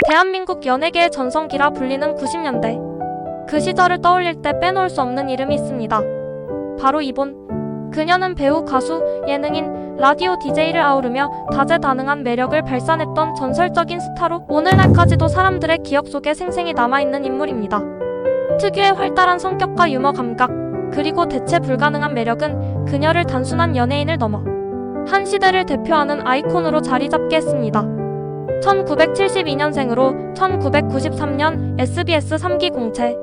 대한민국 연예계의 전성기라 불리는 90년대. 그 시절을 떠올릴 때 빼놓을 수 없는 이름이 있습니다. 바로 이본. 그녀는 배우, 가수, 예능인, 라디오 DJ를 아우르며 다재다능한 매력을 발산했던 전설적인 스타로 오늘날까지도 사람들의 기억 속에 생생히 남아있는 인물입니다. 특유의 활달한 성격과 유머 감각, 그리고 대체 불가능한 매력은 그녀를 단순한 연예인을 넘어 한 시대를 대표하는 아이콘으로 자리잡게 했습니다. 1972년생으로 1993년 SBS 3기 공채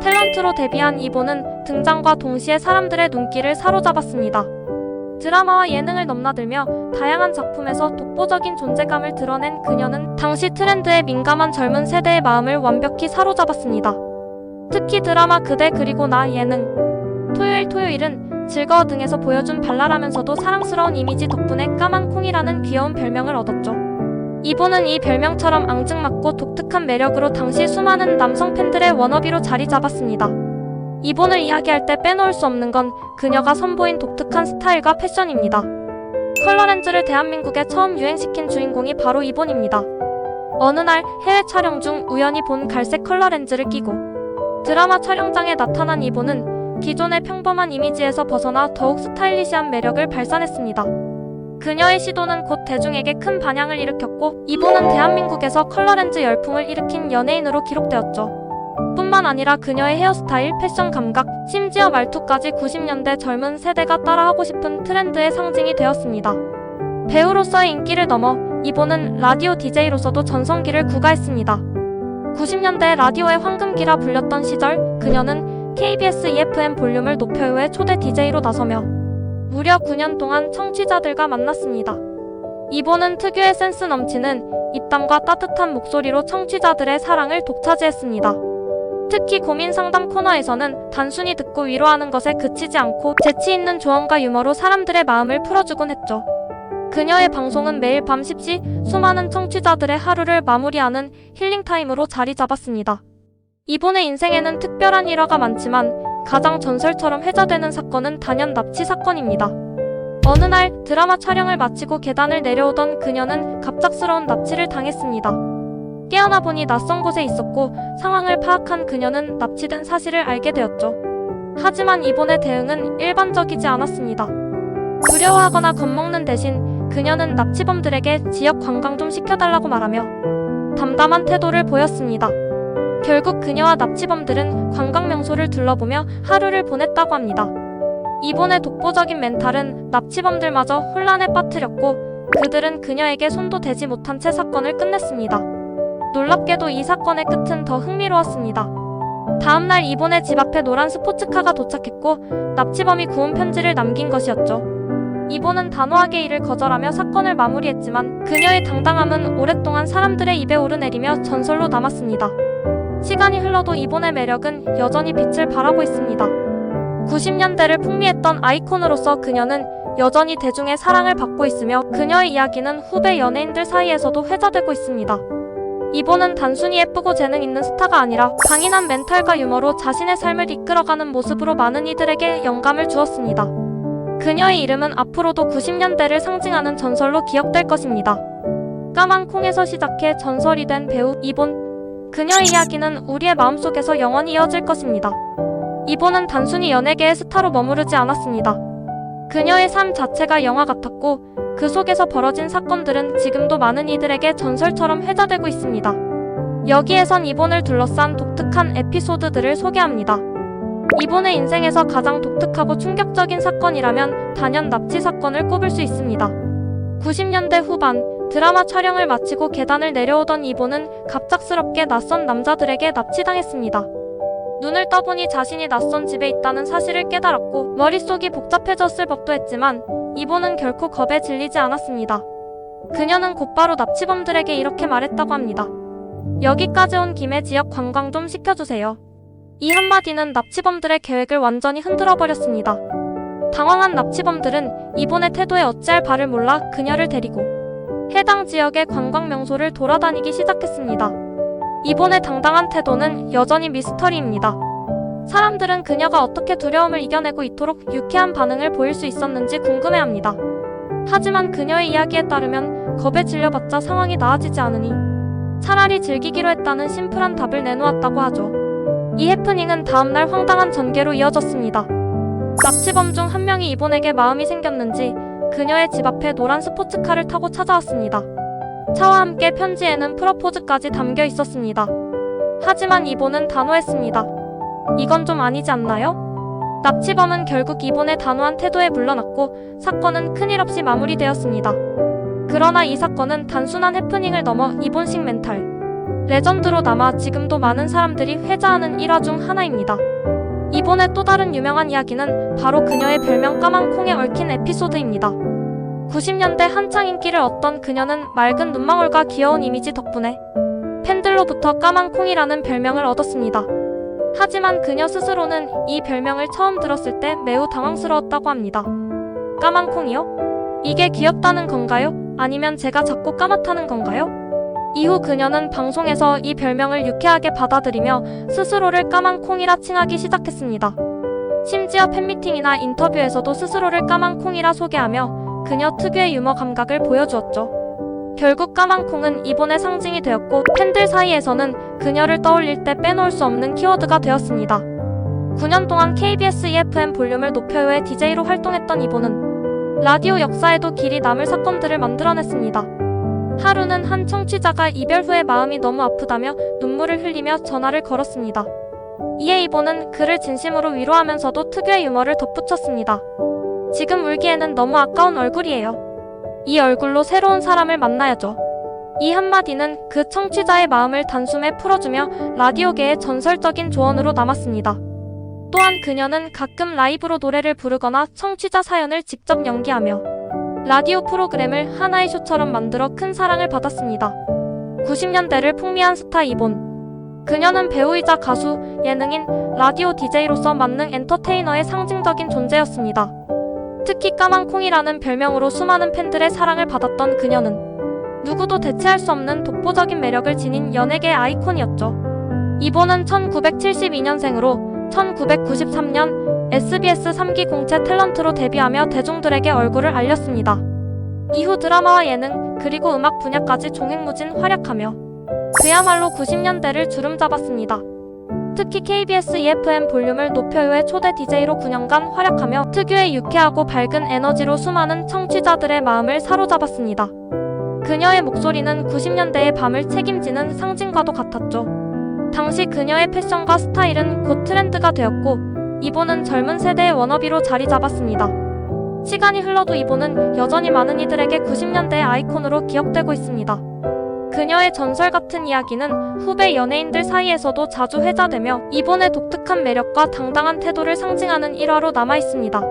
탤런트로 데뷔한 이본은 등장과 동시에 사람들의 눈길을 사로잡았습니다. 드라마와 예능을 넘나들며 다양한 작품에서 독보적인 존재감을 드러낸 그녀는 당시 트렌드에 민감한 젊은 세대의 마음을 완벽히 사로잡았습니다. 특히 드라마 그대 그리고 나, 예능 토요일은 즐거워 등에서 보여준 발랄하면서도 사랑스러운 이미지 덕분에 까만 콩이라는 귀여운 별명을 얻었죠. 이본은 이 별명처럼 앙증맞고 독특한 매력으로 당시 수많은 남성 팬들의 워너비로 자리 잡았습니다. 이본을 이야기할 때 빼놓을 수 없는 건 그녀가 선보인 독특한 스타일과 패션입니다. 컬러렌즈를 대한민국에 처음 유행시킨 주인공이 바로 이본입니다. 어느 날 해외 촬영 중 우연히 본 갈색 컬러렌즈를 끼고 드라마 촬영장에 나타난 이본은 기존의 평범한 이미지에서 벗어나 더욱 스타일리시한 매력을 발산했습니다. 그녀의 시도는 곧 대중에게 큰 반향을 일으켰고 이본은 대한민국에서 컬러렌즈 열풍을 일으킨 연예인으로 기록되었죠. 뿐만 아니라 그녀의 헤어스타일, 패션 감각, 심지어 말투까지 90년대 젊은 세대가 따라하고 싶은 트렌드의 상징이 되었습니다. 배우로서의 인기를 넘어 이본은 라디오 DJ로서도 전성기를 구가했습니다. 90년대 라디오의 황금기라 불렸던 시절 그녀는 KBS EFM 볼륨을 높여요의 초대 DJ로 나서며 무려 9년 동안 청취자들과 만났습니다. 이본은 특유의 센스 넘치는 입담과 따뜻한 목소리로 청취자들의 사랑을 독차지했습니다. 특히 고민 상담 코너에서는 단순히 듣고 위로하는 것에 그치지 않고 재치 있는 조언과 유머로 사람들의 마음을 풀어주곤 했죠. 그녀의 방송은 매일 밤 10시 수많은 청취자들의 하루를 마무리하는 힐링타임으로 자리 잡았습니다. 이본의 인생에는 특별한 일화가 많지만 가장 전설처럼 회자되는 사건은 단연 납치 사건입니다. 어느 날 드라마 촬영을 마치고 계단을 내려오던 그녀는 갑작스러운 납치를 당했습니다. 깨어나 보니 낯선 곳에 있었고 상황을 파악한 그녀는 납치된 사실을 알게 되었죠. 하지만 이본의 대응은 일반적이지 않았습니다. 두려워하거나 겁먹는 대신 그녀는 납치범들에게 지역 관광 좀 시켜달라고 말하며 담담한 태도를 보였습니다. 결국 그녀와 납치범들은 관광 명소를 둘러보며 하루를 보냈다고 합니다. 이본의 독보적인 멘탈은 납치범들마저 혼란에 빠뜨렸고 그들은 그녀에게 손도 대지 못한 채 사건을 끝냈습니다. 놀랍게도 이 사건의 끝은 더 흥미로웠습니다. 다음날 이본의 집 앞에 노란 스포츠카가 도착했고 납치범이 구운 편지를 남긴 것이었죠. 이본은 단호하게 이를 거절하며 사건을 마무리했지만 그녀의 당당함은 오랫동안 사람들의 입에 오르내리며 전설로 남았습니다. 시간이 흘러도 이본의 매력은 여전히 빛을 발하고 있습니다. 90년대를 풍미했던 아이콘으로서 그녀는 여전히 대중의 사랑을 받고 있으며 그녀의 이야기는 후배 연예인들 사이에서도 회자되고 있습니다. 이본은 단순히 예쁘고 재능 있는 스타가 아니라 강인한 멘탈과 유머로 자신의 삶을 이끌어가는 모습으로 많은 이들에게 영감을 주었습니다. 그녀의 이름은 앞으로도 90년대를 상징하는 전설로 기억될 것입니다. 까만 콩에서 시작해 전설이 된 배우 이본. 그녀의 이야기는 우리의 마음속에서 영원히 이어질 것입니다. 이본은 단순히 연예계의 스타로 머무르지 않았습니다. 그녀의 삶 자체가 영화 같았고 그 속에서 벌어진 사건들은 지금도 많은 이들에게 전설처럼 회자되고 있습니다. 여기에선 이본을 둘러싼 독특한 에피소드들을 소개합니다. 이본의 인생에서 가장 독특하고 충격적인 사건이라면 단연 납치 사건을 꼽을 수 있습니다. 90년대 후반 드라마 촬영을 마치고 계단을 내려오던 이본은 갑작스럽게 낯선 남자들에게 납치당했습니다. 눈을 떠보니 자신이 낯선 집에 있다는 사실을 깨달았고 머릿속이 복잡해졌을 법도 했지만 이본은 결코 겁에 질리지 않았습니다. 그녀는 곧바로 납치범들에게 이렇게 말했다고 합니다. 여기까지 온 김에 지역 관광 좀 시켜주세요. 이 한마디는 납치범들의 계획을 완전히 흔들어버렸습니다. 당황한 납치범들은 이본의 태도에 어찌할 바를 몰라 그녀를 데리고 해당 지역의 관광 명소를 돌아다니기 시작했습니다. 이본의 당당한 태도는 여전히 미스터리입니다. 사람들은 그녀가 어떻게 두려움을 이겨내고 이토록 유쾌한 반응을 보일 수 있었는지 궁금해합니다. 하지만 그녀의 이야기에 따르면 겁에 질려봤자 상황이 나아지지 않으니 차라리 즐기기로 했다는 심플한 답을 내놓았다고 하죠. 이 해프닝은 다음날 황당한 전개로 이어졌습니다. 납치범 중 한 명이 이본에게 마음이 생겼는지 그녀의 집 앞에 노란 스포츠카를 타고 찾아왔습니다. 차와 함께 편지에는 프러포즈까지 담겨 있었습니다. 하지만 이본은 단호했습니다. 이건 좀 아니지 않나요? 납치범은 결국 이본의 단호한 태도에 물러났고 사건은 큰일 없이 마무리되었습니다. 그러나 이 사건은 단순한 해프닝을 넘어 이본식 멘탈 레전드로 남아 지금도 많은 사람들이 회자하는 일화 중 하나입니다. 이본의 또 다른 유명한 이야기는 바로 그녀의 별명 까만콩에 얽힌 에피소드입니다. 90년대 한창 인기를 얻던 그녀는 맑은 눈망울과 귀여운 이미지 덕분에 팬들로부터 까만콩이라는 별명을 얻었습니다. 하지만 그녀 스스로는 이 별명을 처음 들었을 때 매우 당황스러웠다고 합니다. 까만콩이요? 이게 귀엽다는 건가요? 아니면 제가 자꾸 까맣다는 건가요? 이후 그녀는 방송에서 이 별명을 유쾌하게 받아들이며 스스로를 까만콩이라 칭하기 시작했습니다. 심지어 팬미팅이나 인터뷰에서도 스스로를 까만콩이라 소개하며 그녀 특유의 유머 감각을 보여주었죠. 결국 까만콩은 이본의 상징이 되었고 팬들 사이에서는 그녀를 떠올릴 때 빼놓을 수 없는 키워드가 되었습니다. 9년 동안 KBS EFM 볼륨을 높여요의 DJ로 활동했던 이본은 라디오 역사에도 길이 남을 사건들을 만들어냈습니다. 하루는 한 청취자가 이별 후에 마음이 너무 아프다며 눈물을 흘리며 전화를 걸었습니다. 이에 이본은 그를 진심으로 위로하면서도 특유의 유머를 덧붙였습니다. 지금 울기에는 너무 아까운 얼굴이에요. 이 얼굴로 새로운 사람을 만나야죠. 이 한마디는 그 청취자의 마음을 단숨에 풀어주며 라디오계의 전설적인 조언으로 남았습니다. 또한 그녀는 가끔 라이브로 노래를 부르거나 청취자 사연을 직접 연기하며 라디오 프로그램을 하나의 쇼처럼 만들어 큰 사랑을 받았습니다. 90년대를 풍미한 스타 이본. 그녀는 배우이자 가수, 예능인, 라디오 DJ로서 만능 엔터테이너의 상징적인 존재였습니다. 특히 까만콩이라는 별명으로 수많은 팬들의 사랑을 받았던 그녀는 누구도 대체할 수 없는 독보적인 매력을 지닌 연예계의 아이콘이었죠. 이본은 1972년생으로 1993년 SBS 3기 공채 탤런트로 데뷔하며 대중들에게 얼굴을 알렸습니다. 이후 드라마와 예능, 그리고 음악 분야까지 종횡무진 활약하며 그야말로 90년대를 주름잡았습니다. 특히 KBS EFM 볼륨을 높여요의 초대 DJ로 9년간 활약하며 특유의 유쾌하고 밝은 에너지로 수많은 청취자들의 마음을 사로잡았습니다. 그녀의 목소리는 90년대의 밤을 책임지는 상징과도 같았죠. 당시 그녀의 패션과 스타일은 곧 트렌드가 되었고 이본은 젊은 세대의 워너비로 자리 잡았습니다. 시간이 흘러도 이본은 여전히 많은 이들에게 90년대의 아이콘으로 기억되고 있습니다. 그녀의 전설 같은 이야기는 후배 연예인들 사이에서도 자주 회자되며 이본의 독특한 매력과 당당한 태도를 상징하는 일화로 남아있습니다.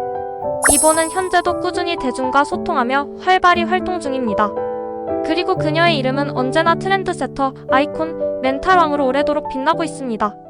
이본은 현재도 꾸준히 대중과 소통하며 활발히 활동 중입니다. 그리고 그녀의 이름은 언제나 트렌드세터, 아이콘, 멘탈왕으로 오래도록 빛나고 있습니다.